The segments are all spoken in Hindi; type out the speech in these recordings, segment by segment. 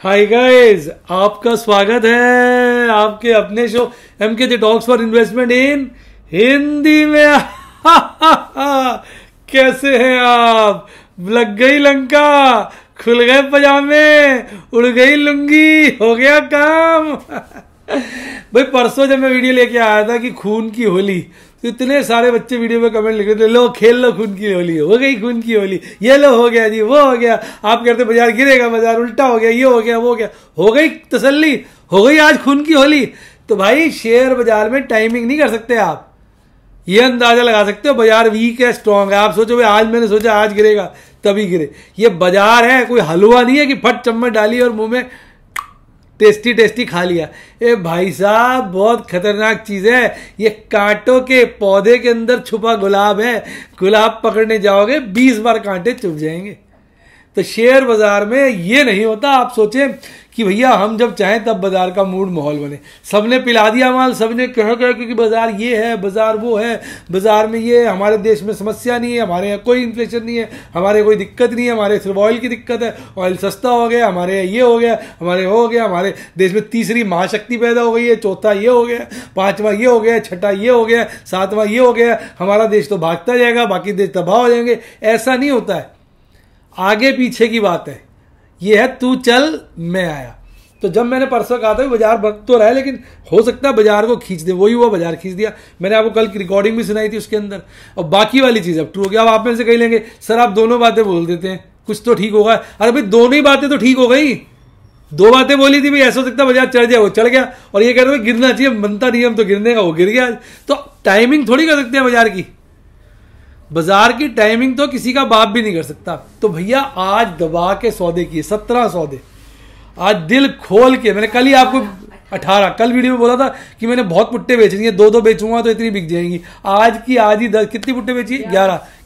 हाय गाइस, आपका स्वागत है आपके अपने show MK talks for investment इन हिंदी में। कैसे हैं आप? लग गई लंका, खुल गए पजामे, उड़ गई लुंगी, हो गया काम। भाई परसों जब मैं वीडियो लेके आया था कि खून की होली, तो इतने सारे बच्चे वीडियो में कमेंट लिख रहे थे, लो खेल लो खून की होली, हो गई खून की होली, ये लो हो गया जी, वो हो गया। आप कहते बाजार गिरेगा, बाजार उल्टा हो गया, ये हो गया, वो हो गया, हो गई तसल्ली, हो गई आज खून की होली। तो भाई शेयर बाजार में टाइमिंग नहीं कर सकते आप, ये अंदाजा लगा सकते हो बाजार वीक है स्ट्रांग है। आप सोचो भाई आज मैंने सोचा आज गिरेगा तभी गिरे, ये बाजार है, कोई हलवा नहीं है कि फट चम्मच डाली और मुंह में टेस्टी टेस्टी खा लिया। ए भाई साहब बहुत खतरनाक चीज है ये, कांटों के पौधे के अंदर छुपा गुलाब है, गुलाब पकड़ने जाओगे 20 बार कांटे चुभ जाएंगे। तो शेयर बाजार में ये नहीं होता। आप सोचें कि भैया हम जब चाहें तब बाजार का मूड माहौल बने, सबने पिला दिया माल, सबने कह क्योंकि बाजार ये है, बाजार वो है, बाजार में ये, हमारे देश में समस्या नहीं है, हमारे यहाँ कोई इन्फ्लेशन नहीं है, हमारे कोई दिक्कत नहीं है, हमारे सिर्फ ऑयल की दिक्कत है, ऑयल सस्ता हो गया, हमारे ये हो गया, हमारे वो हो गया, हमारे देश में तीसरी महाशक्ति पैदा हो गई है, चौथा ये हो गया, पांचवा ये हो गया, छठा ये हो गया, सातवां ये हो गया, हमारा देश तो भागता जाएगा, बाकी देश तबाह हो जाएंगे। ऐसा नहीं होता है, आगे पीछे की बात है। ये है तू चल मैं आया। तो जब मैंने परसों कहा था बाजार बढ़ तो रहा है लेकिन हो सकता है बाजार को खींच दे, वही हुआ, बाजार खींच दिया। मैंने आपको कल की रिकॉर्डिंग भी सुनाई थी उसके अंदर। और बाकी वाली चीज अब ट्रू हो गया। अब आप में से कही लेंगे सर आप दोनों बातें बोल देते हैं, कुछ तो ठीक होगा। अरे भाई दोनों ही बातें तो ठीक हो गई, दो बातें बोली थी भाई, ऐसा हो सकता है बाजार चढ़ जाए, वो चढ़ गया, और ये कह रहे हो गिरना चाहिए, बनता नियम तो गिरने का, वो गिर गया। तो टाइमिंग थोड़ी कर सकते हैं बाजार की, बाजार की टाइमिंग तो किसी का बाप भी नहीं कर सकता। तो भैया आज दबा के सौदे किए, 17 सौदे आज दिल खोल के। मैंने कल ही आपको 18 कल वीडियो में बोला था कि मैंने बहुत पुट्टे बेच दिए, दो बेचूंगा तो इतनी बिक जाएंगी। आज की आज ही 10 कितनी पुट्टे बेची?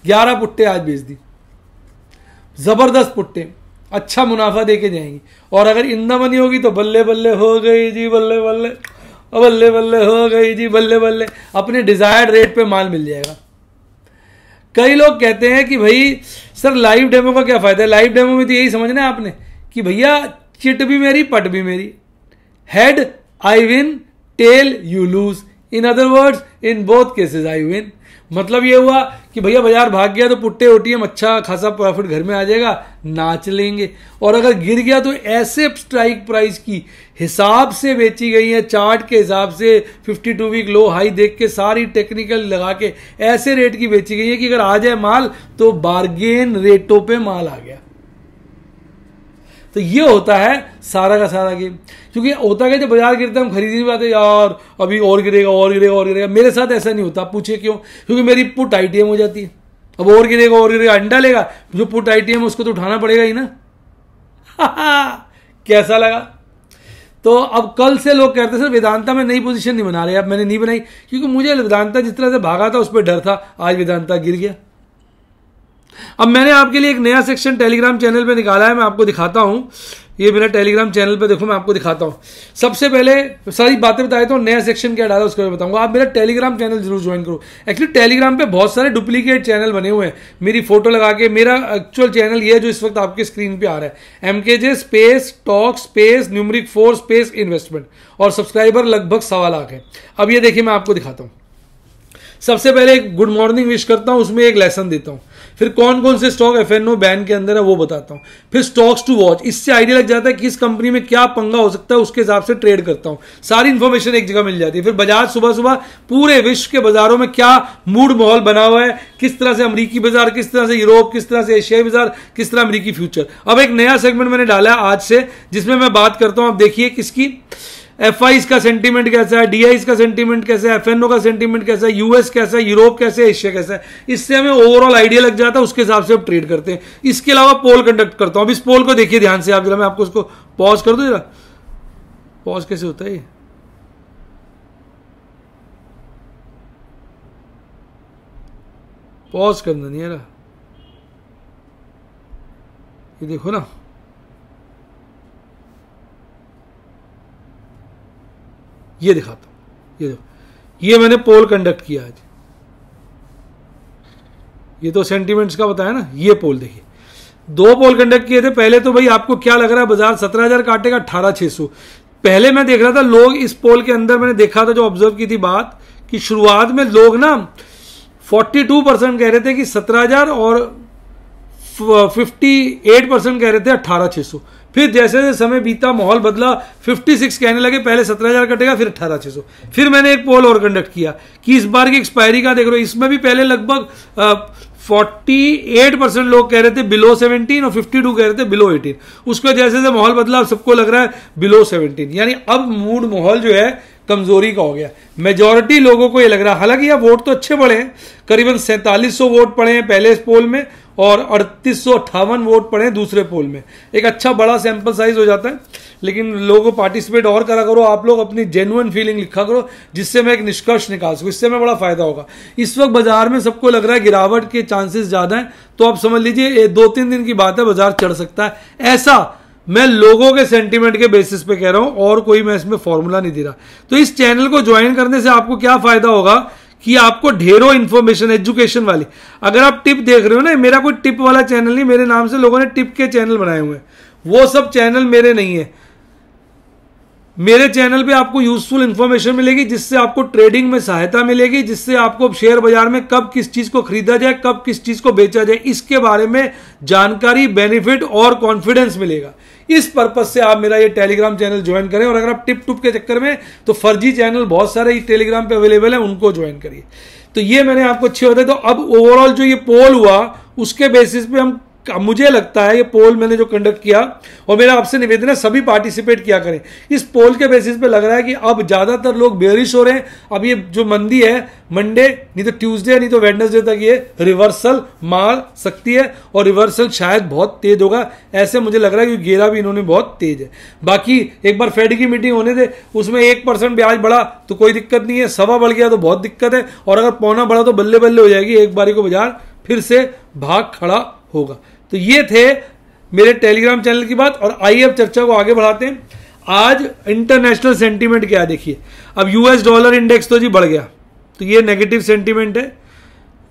11 पुट्टे आज बेच दी, जबरदस्त पुट्टे, अच्छा मुनाफा देके जाएंगी। और अगर इंदा बनी होगी तो बल्ले बल्ले हो गई जी, बल्ले बल्ले, बल्ले बल्ले हो गई जी, बल्ले बल्ले, अपने डिजायर्ड रेट पे माल मिल जाएगा। कई लोग कहते हैं कि भाई सर लाइव डेमो का क्या फायदा है? लाइव डेमो में तो यही समझना है आपने कि भैया चिट भी मेरी पट भी मेरी, head I win, tail you lose, in other words in both cases I win. मतलब ये हुआ कि भैया बाजार भाग गया तो पुट्टे ओटीएम अच्छा खासा प्रॉफिट घर में आ जाएगा, नाच लेंगे। और अगर गिर गया तो ऐसे स्ट्राइक प्राइस की हिसाब से बेची गई है, चार्ट के हिसाब से 52 वीक लो हाई देख के सारी टेक्निकल लगा के ऐसे रेट की बेची गई है कि अगर आ जाए माल तो बार्गेन रेटों पे माल आ गया। तो ये होता है सारा का सारा गेम। क्योंकि होता क्या, जब बाजार गिरता है हम खरीद नहीं पाते, यार अभी और गिरेगा और गिरेगा और गिरेगा। मेरे साथ ऐसा नहीं होता, पूछे क्यों? क्योंकि मेरी पुट आईटीएम हो जाती है। अब और गिरेगा अंडा लेगा, जो पुट आईटीएम उसको तो उठाना पड़ेगा ही ना। कैसा लगा? तो अब कल से लोग कहते सर वेदांता में नई पोजीशन नहीं बना रहे। अब मैंने नहीं बनाई क्योंकि मुझे वेदांता जिस तरह से भागा था उस पर डर था, आज वेदांता गिर गया। अब मैंने आपके लिए एक नया सेक्शन टेलीग्राम चैनल पे निकाला है, मैं आपको दिखाता हूं। ये मेरा टेलीग्राम चैनल पे देखो, मैं आपको दिखाता हूं। सबसे पहले सारी बातें बता देता हूं, नया सेक्शन क्या डाला उसके बारे में बताऊंगा। आप मेरा टेलीग्राम चैनल जरूर ज्वाइन करो। एक्चुअली टेलीग्राम पे बहुत सारे डुप्लीकेट चैनल बने हुए हैं, मेरी फोटो लगा के। मेरा एक्चुअल चैनल ये है जो इस वक्त आपके स्क्रीन पे आ रहा है, MKJ space talk space numeric 4 space investment, और सब्सक्राइबर लगभग 1.25 लाख है। अब ये देखिए मैं आपको दिखाता हूं। सबसे पहले एक गुड मॉर्निंग विश करता हूं, उसमें एक लेसन देता हूं। फिर कौन कौन से स्टॉक FNO बैन के अंदर है वो बताता हूं। फिर स्टॉक्स टू वॉच, इससे आइडिया लग जाता है कि किस कंपनी में क्या पंगा हो सकता है, उसके हिसाब से ट्रेड करता हूं। सारी इंफॉर्मेशन एक जगह मिल जाती है। फिर बाजार सुबह सुबह पूरे विश्व के बाजारों में क्या मूड माहौल बना हुआ है, किस तरह से अमेरिकी बाजार, किस तरह से यूरोप, किस तरह से एशियाई बाजार, किस तरह अमेरिकी फ्यूचर। अब एक नया सेगमेंट मैंने डाला है आज से, जिसमें मैं बात करता हूं। आप देखिए किसकी, FIs का सेंटीमेंट कैसा है, DIs का सेंटीमेंट कैसा है, FNO का सेंटीमेंट कैसा है, US कैसा है, यूरोप कैसा है, एशिया कैसा है। इससे हमें ओवरऑल आइडिया लग जाता है, उसके हिसाब से हम ट्रेड करते हैं। इसके अलावा पोल कंडक्ट करता हूं। अब इस पोल को देखिए ध्यान से आप जरा, मैं आपको उसको पॉज कर दूं जरा। पॉज कैसे होता है? पॉज करना नहीं है ना, ये देखो ना, ये दिखाता हूं। ये देखो, ये मैंने पोल कंडक्ट किया आज। ये तो सेंटीमेंट्स का बताया ना, ये पोल देखिए। 2 पोल कंडक्ट किए थे। पहले तो भाई आपको क्या लग रहा है बाजार 17,000 काटेगा, 18,600। पहले मैं देख रहा था लोग इस पोल के अंदर, मैंने देखा था जो ऑब्जर्व की थी बात कि शुरुआत में लोग ना 42% कह रहे थे कि 17,000 और 58% कह रहे थे 18,600। फिर जैसे जैसे समय बीता माहौल बदला, 56 कहने लगे पहले 17,000 कटेगा फिर 18,600। फिर मैंने एक पोल और कंडक्ट किया कि इस बार की एक्सपायरी का देख रहे हो, इसमें भी पहले लगभग 48% लोग कह रहे थे बिलो 17 और 52 कह रहे थे बिलो 18। उसको जैसे जैसे माहौल बदला सबको लग रहा है बिलो 17, यानी अब मूड माहौल जो है कमजोरी का हो गया। मेजॉरिटी लोगों को ये लग रहा है, हालांकि यह वोट तो अच्छे पड़े हैं, करीबन 4700 वोट पड़े हैं पहले इस पोल में और 3858 वोट पड़े हैं दूसरे पोल में। एक अच्छा बड़ा सैंपल साइज हो जाता है, लेकिन लोगों को पार्टिसिपेट और करा करो, आप लोग अपनी जेन्युइन फीलिंग लिखा करो, जिससे मैं एक निष्कर्ष निकाल सकूं, इससे मैं बड़ा फायदा होगा। इस वक्त बाजार में सबको लग रहा है गिरावट के चांसेस ज्यादा हैं, तो आप समझ लीजिए 2-3 दिन की बात है, बाजार चढ़ सकता है। ऐसा मैं लोगों के सेंटीमेंट के बेसिस पे कह रहा हूं, और कोई मैं इसमें फॉर्मूला नहीं दे रहा। तो इस चैनल को ज्वाइन करने से आपको क्या फायदा होगा कि आपको ढेरों इंफॉर्मेशन एजुकेशन वाली, अगर आप टिप देख रहे हो ना, मेरा कोई टिप वाला चैनल नहीं, मेरे नाम से लोगों ने टिप के चैनल बनाए हुए हैं, वो सब चैनल मेरे नहीं है। मेरे चैनल पे आपको यूजफुल इंफॉर्मेशन मिलेगी, जिससे आपको ट्रेडिंग में सहायता मिलेगी, जिससे आपको शेयर बाजार में कब किस चीज को खरीदा जाए, कब किस चीज को बेचा जाए, इसके बारे में जानकारी, बेनिफिट और कॉन्फिडेंस मिलेगा। इस पर्पज से आप मेरा ये टेलीग्राम चैनल ज्वाइन करें, और अगर आप टिप टुप के चक्कर में, तो फर्जी चैनल बहुत सारे टेलीग्राम पे अवेलेबल है, उनको ज्वाइन करिए। तो ये मैंने आपको अच्छे बताया। तो अब ओवरऑल जो ये पोल हुआ उसके बेसिस पे हम, मुझे लगता है ये पोल मैंने जो कंडक्ट किया, और मेरा आपसे निवेदन है सभी पार्टिसिपेट किया करें। इस पोल के बेसिस पे लग रहा है कि अब ज्यादातर लोग बेयरिश हो रहे हैं। अब ये जो मंदी है मंडे नहीं तो ट्यूसडे नहीं तो वेडनेसडे तक ये रिवर्सल मार सकती है, और रिवर्सल शायद बहुत तेज होगा, ऐसे मुझे लग रहा है, क्योंकि घेरा भी इन्होंने बहुत तेज है। बाकी एक बार फेड की मीटिंग होने दे, उसमें 1% ब्याज बढ़ा तो कोई दिक्कत नहीं है, 1.25 बढ़ गया तो बहुत दिक्कत है, और अगर पौना बढ़ा तो बल्ले बल्ले हो जाएगी, एक बारी को बाजार फिर से भाग खड़ा होगा। तो ये थे मेरे टेलीग्राम चैनल की बात, और आइए अब चर्चा को आगे बढ़ाते हैं। आज इंटरनेशनल सेंटीमेंट क्या है देखिए। अब यूएस डॉलर इंडेक्स तो जी बढ़ गया, तो ये नेगेटिव सेंटीमेंट है।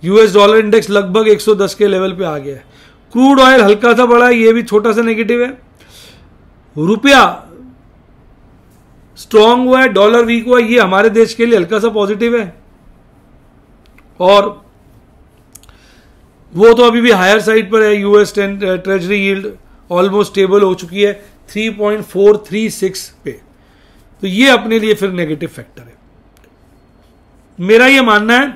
यूएस डॉलर इंडेक्स लगभग 110 के लेवल पे आ गया है। क्रूड ऑयल हल्का सा बढ़ा है, ये भी छोटा सा नेगेटिव है। रुपया स्ट्रांग हुआ है, डॉलर वीक हुआ है, ये हमारे देश के लिए हल्का सा पॉजिटिव है। और वो तो अभी भी हायर साइड पर है। US treasury yield almost stable हो चुकी है 3.436 पे, तो ये अपने लिए फिर नेगेटिव फैक्टर है। मेरा ये मानना है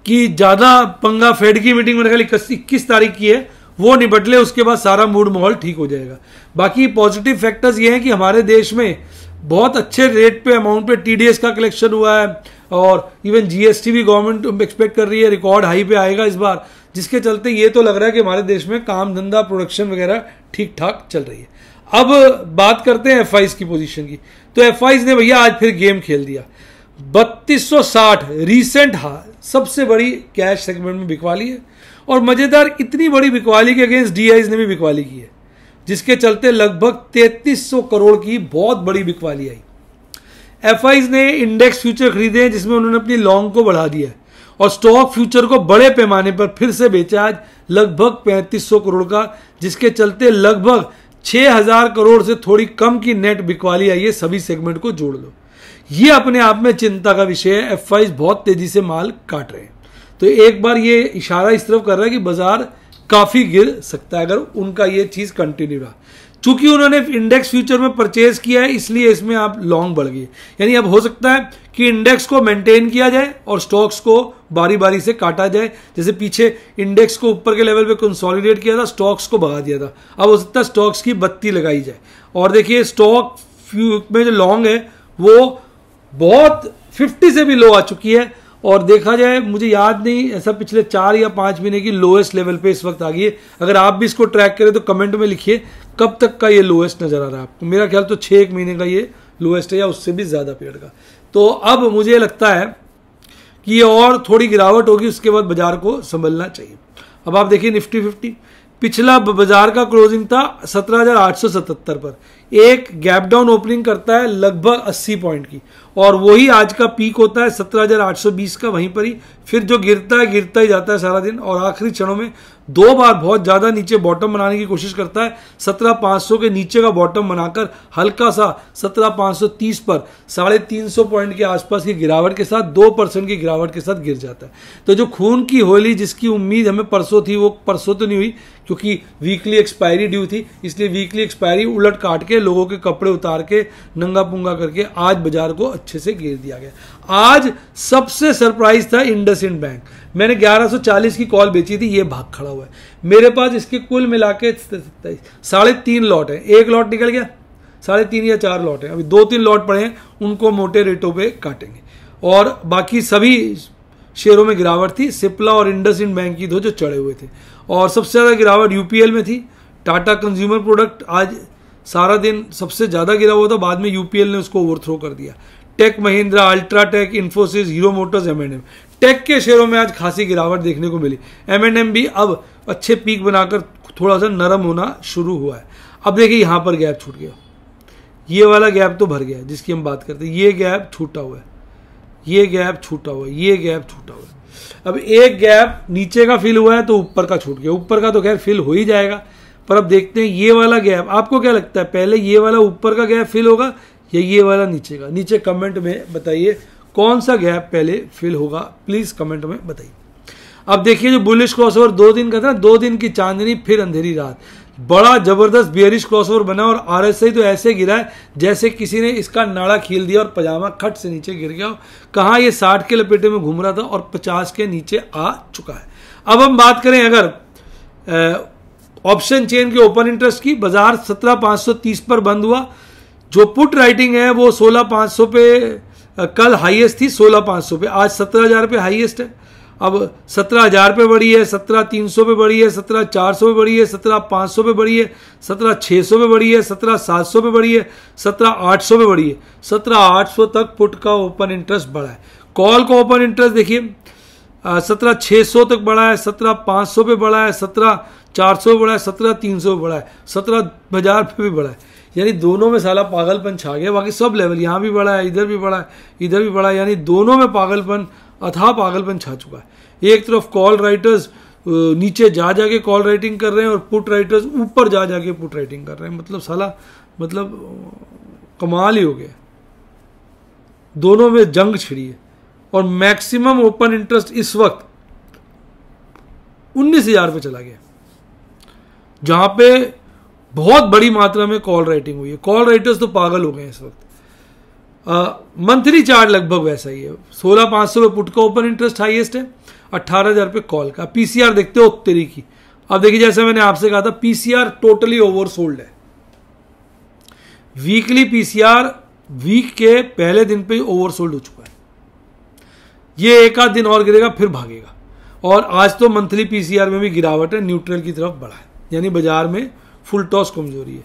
कि ज्यादा पंगा फेड की मीटिंग मेरे ख्याल 21 तारीख की है, वो निपट ले, उसके बाद सारा मूड माहौल ठीक हो जाएगा। बाकी पॉजिटिव फैक्टर्स ये हैं कि हमारे देश में बहुत अच्छे रेट पे अमाउंट पे टीडीएस का कलेक्शन हुआ है, और इवन जीएसटी भी गवर्नमेंट एक्सपेक्ट कर रही है रिकॉर्ड हाई पे आएगा इस बार, जिसके चलते ये तो लग रहा है कि हमारे देश में काम धंधा प्रोडक्शन वगैरह ठीक ठाक चल रही है। अब बात करते हैं एफआईज की पोजीशन की। तो एफआईज ने भैया आज फिर गेम खेल दिया। 3260 रीसेंट सबसे बड़ी कैश सेगमेंट में बिकवाली है, और मजेदार इतनी बड़ी बिकवाली के अगेंस्ट डीआईज ने भी बिकवाली की है, जिसके चलते लगभग 3300 करोड़ की बहुत बड़ी बिकवाली आई। एफआईज ने इंडेक्स फ्यूचर खरीदे हैं, जिसमें उन्होंने अपनी लॉन्ग को बढ़ा दिया है, और स्टॉक फ्यूचर को बड़े पैमाने पर फिर से बेचा आज लगभग 3500 करोड़ का, जिसके चलते लगभग 6000 करोड़ से थोड़ी कम की नेट बिकवाली आई है। सभी सेगमेंट को जोड़ लो, ये अपने आप में चिंता का विषय है। एफआईज बहुत तेजी से माल काट रहे हैं, तो एक बार ये इशारा इस तरफ कर रहा है कि बाजार काफी गिर सकता है अगर उनका ये चीज कंटिन्यू रहा। चूंकि उन्होंने इंडेक्स फ्यूचर में परचेज किया है, इसलिए इसमें आप लॉन्ग बढ़ गए। यानी अब हो सकता है कि इंडेक्स को मेंटेन किया जाए और स्टॉक्स को बारी बारी से काटा जाए। जैसे पीछे इंडेक्स को ऊपर के लेवल पे कंसोलिडेट किया था, स्टॉक्स को भगा दिया था, अब हो सकता है स्टॉक्स की बत्ती लगाई जाए। और देखिए स्टॉक में जो लॉन्ग है वो बहुत 50 से भी लो आ चुकी है, और देखा जाए मुझे याद नहीं ऐसा पिछले 4 या 5 महीने की लोएस्ट लेवल पे इस वक्त आ गई है। अगर आप भी इसको ट्रैक करें तो कमेंट में लिखिए कब तक का ये लोएस्ट नजर आ रहा है आपको। मेरा ख्याल तो 6 महीने का ये लोएस्ट है, या उससे भी ज्यादा पीरियड का। तो अब मुझे लगता है कि ये और थोड़ी गिरावट होगी, उसके बाद बाजार को संभलना चाहिए। अब आप देखिए निफ्टी 50 पिछला बाजार का क्लोजिंग था 17,877 पर, एक गैप डाउन ओपनिंग करता है लगभग 80 पॉइंट की, और वही आज का पीक होता है 17,820 का, वहीं पर ही फिर जो गिरता है गिरता ही जाता है सारा दिन, और आखिरी क्षणों में 2 बार बहुत ज्यादा नीचे बॉटम बनाने की कोशिश करता है, 17,500 के नीचे का बॉटम बनाकर हल्का सा 17,530 पर 350 पॉइंट के आसपास की गिरावट के साथ 2% की गिरावट के साथ गिर जाता है। तो जो खून की होली जिसकी उम्मीद हमें परसों थी, वो परसों तो नहीं हुई क्योंकि वीकली एक्सपायरी ड्यू थी, इसलिए वीकली एक्सपायरी उलट काट के लोगों के कपड़े उतार के नंगा पुंगा करके आज बाजार को अच्छे से गिर दिया गया। आज सबसे सरप्राइज था इंडसइंड बैंक। मैंने 1140 की कॉल बेची थी, ये भाग खड़ा हुआ है। मेरे पास इसके कुल मिला के 3.5 लॉट है, एक लॉट निकल गया, 3.5 या 4 लॉट है, अभी 2-3 लॉट पड़े हैं, उनको मोटे रेटों पे काटेंगे। और बाकी सभी शेयरों में गिरावट थी, सिप्ला और इंडसइंड बैंक की दो जो चढ़े हुए थे। और सबसे ज्यादा गिरावट यूपीएल में थी। टाटा कंज्यूमर प्रोडक्ट आज सारा दिन सबसे ज्यादा गिरा हुआ था, बाद में यूपीएल ने उसको ओवरथ्रो कर दिया। Tech Mahindra, UltraTech, Infosys, Hero Motors, M&M, Tech के शेयरों में आज खासी गिरावट देखने को मिली। M&M भी अब अच्छे पीक बनाकर थोड़ा सा नरम होना शुरू हुआ है। अब देखिए यहां पर गैप छूट गया, ये वाला गैप तो भर गया जिसकी हम बात करते हैं, ये गैप छूटा हुआ है, ये गैप छूटा हुआ है, ये गैप छूटा हुआ है। अब एक गैप नीचे का फिल हुआ है तो ऊपर का छूट गया, ऊपर का तो खैर फिल हो ही जाएगा, पर अब देखते हैं ये वाला गैप, आपको क्या लगता है पहले ये वाला ऊपर का गैप फिल होगा या ये वाला नीचे का? नीचे कमेंट में बताइए कौन सा गैप पहले फिल होगा, प्लीज कमेंट में बताइए। अब देखिए जो बुलिश क्रॉसओवर 2 दिन का था, 2 दिन की चांदनी फिर अंधेरी रात, बड़ा जबरदस्त बियरिश क्रॉसओवर बना और आरएसआई तो ऐसे गिरा है जैसे किसी ने इसका नाड़ा खील दिया और पजामा खट से नीचे गिर गया। कहाँ ये 60 के लपेटे में घूम रहा था और 50 के नीचे आ चुका है। अब हम बात करें अगर ऑप्शन चेन के ओपन इंटरेस्ट की, बाजार 17,530 पर बंद हुआ। जो पुट राइटिंग है वो 16,500 पे कल हाईएस्ट थी, 16,500 पे, आज 17,000 पे हाईएस्ट है। अब 17,000 पे बढ़ी है, 17,300 पे बढ़ी है, 17,400 पे बढ़ी है, 17,500 पे बढ़ी है, 17,600 पे बढ़ी है, 17,700 पे बढ़ी है, 17,800 पे बढ़ी है, 17,800 तक पुट का ओपन इंटरेस्ट बढ़ा है। कॉल का ओपन इंटरेस्ट देखिए 17,600 तक बढ़ा है, 17,500 पे बढ़ा है, 17,400 पे बढ़ा है, 17,300 पे बढ़ा है, 17,000 पे भी बढ़ा है। यानी दोनों में साला पागलपन छा गया। बाकी सब लेवल यहाँ भी बढ़ा है, इधर भी बढ़ा है, इधर भी बढ़ा है, यानी दोनों में पागलपन, अथाह पागलपन छा चुका है। एक तरफ कॉल राइटर्स नीचे जा जाके कॉल राइटिंग कर रहे हैं और पुट राइटर्स ऊपर जा जाके पुट राइटिंग कर रहे हैं। मतलब साला कमाल ही हो गया, दोनों में जंग छिड़ी है। और मैक्सिमम ओपन इंटरेस्ट इस वक्त 19,000 पे चला गया, जहां पे बहुत बड़ी मात्रा में कॉल राइटिंग हुई है। कॉल राइटर्स तो पागल हो गए इस वक्त। मंथली चार्ट लगभग वैसा ही है, 16,500 पे पुट का ओपन इंटरेस्ट हाईएस्ट है, 18,000 पे कॉल का। पीसीआर देखते हो तेरी की। अब देखिए जैसे मैंने आपसे कहा था, पीसीआर टोटली ओवरसोल्ड है। वीकली पीसीआर वीक के पहले दिन पे ओवरसोल्ड हो चुका है। ये एक आध दिन और गिरेगा फिर भागेगा। और आज तो मंथली पीसीआर में भी गिरावट है, न्यूट्रल की तरफ बढ़ा है, यानी बाजार में फुल टॉस कमजोरी है।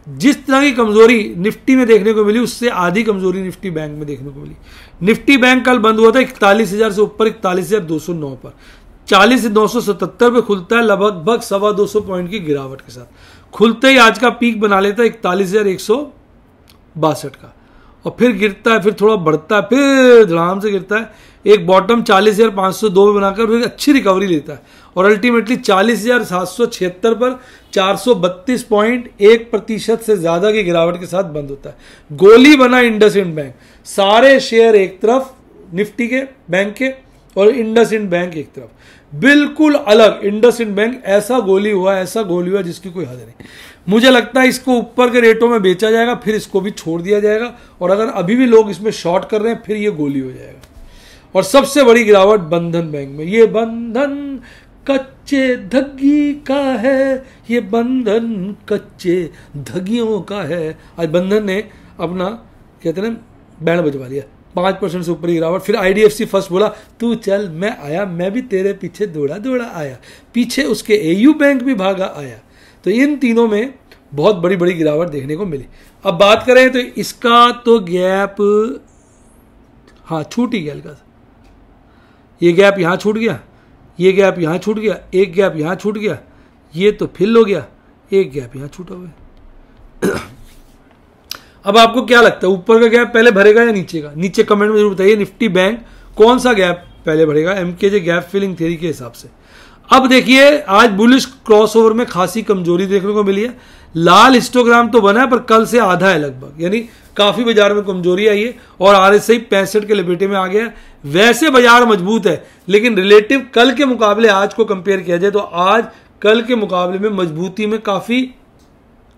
जिस तरह की कमजोरी निफ्टी में देखने को मिली उससे आधी कमजोरी निफ्टी बैंक में देखने को मिली। निफ्टी बैंक कल बंद हुआ था 41,000 से ऊपर 41,209 पर, 40,977 पे खुलता है, लगभग 225 पॉइंट की गिरावट के साथ। खुलते ही आज का पीक बना लेता है 41,162 का, और फिर गिरता है, फिर थोड़ा बढ़ता है, फिर धड़ाम से गिरता है। एक बॉटम 40,502 पे बनाकर फिर अच्छी रिकवरी लेता है और अल्टीमेटली 40,776 पर 432.1% से ज्यादा की गिरावट के साथ बंद होता है। गोली बना इंडसइंड बैंक, सारे शेयर एक तरफ निफ्टी के बैंक के और इंडसइंड बैंक एक तरफ, बिल्कुल अलग। इंडसइंड बैंक ऐसा गोली हुआ जिसकी कोई हद नहीं। मुझे लगता है इसको ऊपर के रेटों में बेचा जाएगा, फिर इसको भी छोड़ दिया जाएगा, और अगर अभी भी लोग इसमें शॉर्ट कर रहे हैं फिर ये गोली हो जाएगा। और सबसे बड़ी गिरावट बंधन बैंक में। ये बंधन कच्चे धग्गी का है, ये बंधन कच्चे धगियों का है। आज बंधन ने अपना कहते हैं बैंड बजवा लिया, 5% से ऊपर गिरावट। फिर आईडीएफसी फर्स्ट बोला तू चल मैं आया, मैं भी तेरे पीछे दौड़ा दौड़ा आया, पीछे उसके एयू बैंक भी भागा आया। तो इन तीनों में बहुत बड़ी बड़ी गिरावट देखने को मिली। अब बात करें तो इसका तो गैप हाँ छूट ही गया हल्का सा। ये गैप यहां छूट गया, ये गैप यहां छूट गया, एक गैप यहां छूट गया, ये तो फिल हो गया, एक गैप यहां छूटा हुआ है। अब आपको क्या लगता है ऊपर का गैप पहले भरेगा या नीचे का? नीचे कमेंट में जरूर बताइए। निफ्टी बैंक कौन सा गैप पहले भरेगा एमकेजे गैप फिलिंग थ्योरी के हिसाब से? अब देखिए आज बुलिश क्रॉसओवर में खासी कमजोरी देखने को मिली है। लाल हिस्टोग्राम तो बना है पर कल से आधा है लगभग, यानी काफी बाजार में कमजोरी आई है और आरएसआई 65 के लपेटे में आ गया है। वैसे बाजार मजबूत है लेकिन रिलेटिव कल के मुकाबले आज को कंपेयर किया जाए तो आज कल के मुकाबले में मजबूती में काफी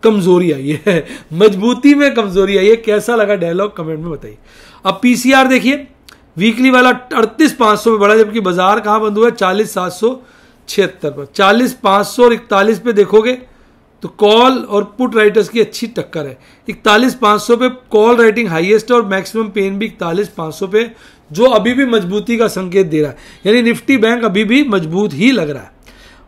कमजोरी आई है। मजबूती में कमजोरी आई है। कैसा लगा डायलॉग कमेंट में बताइए। अब पीसीआर देखिए, वीकली वाला 38,500 पे बढ़ा जबकि बाजार कहां बंद हुआ है 40,776 पर। 40,500 और 41 पे देखोगे तो कॉल और पुट राइटर्स की अच्छी टक्कर है। 41,500 पे कॉल राइटिंग हाईएस्ट है और मैक्सिमम पेन भी 41,500 पे, जो अभी भी मजबूती का संकेत दे रहा है। यानी निफ्टी बैंक अभी भी मजबूत ही लग रहा है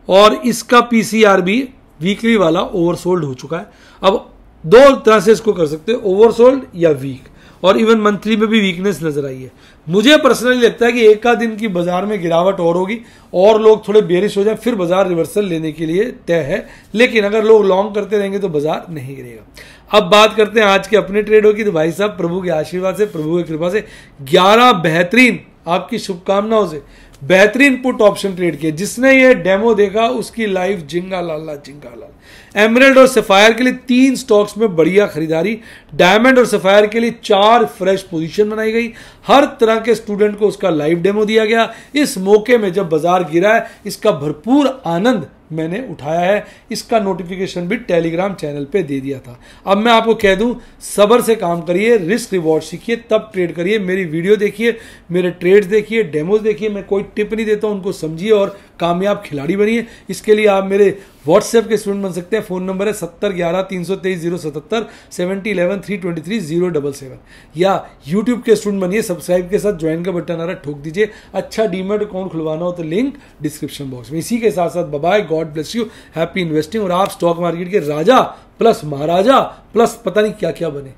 और इसका पीसीआर भी वीकली वाला ओवरसोल्ड हो चुका है। अब दो तरह से इसको कर सकते हैं, ओवरसोल्ड या वीक, और इवन मंथली में भी वीकनेस नजर आई है। मुझे पर्सनली लगता है कि एक आध दिन की बाजार में गिरावट और होगी और लोग थोड़े बेरिश हो जाए, फिर बाजार रिवर्सल लेने के लिए तय है। लेकिन अगर लोग लॉन्ग करते रहेंगे तो बाजार नहीं गिरेगा। अब बात करते हैं आज के अपने ट्रेडों की। तो भाई साहब प्रभु के आशीर्वाद से, प्रभु की कृपा से 11 बेहतरीन, आपकी शुभकामनाओं से बेहतरीन पुट ऑप्शन ट्रेड किए। जिसने ये डेमो देखा उसकी लाइफ जिंगा लाला जिंगा लाल। एमरल्ड और सफायर के लिए 3 स्टॉक्स में बढ़िया खरीदारी, डायमंड और सफायर के लिए 4 फ्रेश पोजीशन बनाई गई। हर तरह के स्टूडेंट को उसका लाइव डेमो दिया गया। इस मौके में जब बाजार गिरा है इसका भरपूर आनंद मैंने उठाया है। इसका नोटिफिकेशन भी टेलीग्राम चैनल पे दे दिया था। अब मैं आपको कह दूं, सब्र से काम करिए, रिस्क रिवॉर्ड सीखिए, तब ट्रेड करिए। मेरी वीडियो देखिए, मेरे ट्रेड्स देखिए, डेमोज देखिए। मैं कोई टिप नहीं देता हूं, उनको समझिए और कामयाब खिलाड़ी बनिए। इसके लिए आप मेरे व्हाट्सएप के स्टूडेंट बन सकते हैं। फोन नंबर है 7011-323-077, 7011-323-077, या यूट्यूब के स्टूडेंट बनिए। सब्सक्राइब के साथ ज्वाइन का बटन आ रहा है, ठोक दीजिए। अच्छा डीमैट अकाउंट खुलवाना हो तो लिंक डिस्क्रिप्शन बॉक्स में। इसी के साथ साथ bye, God bless you, happy investing, और आप स्टॉक मार्केट के राजा प्लस महाराजा प्लस पता नहीं क्या क्या बने।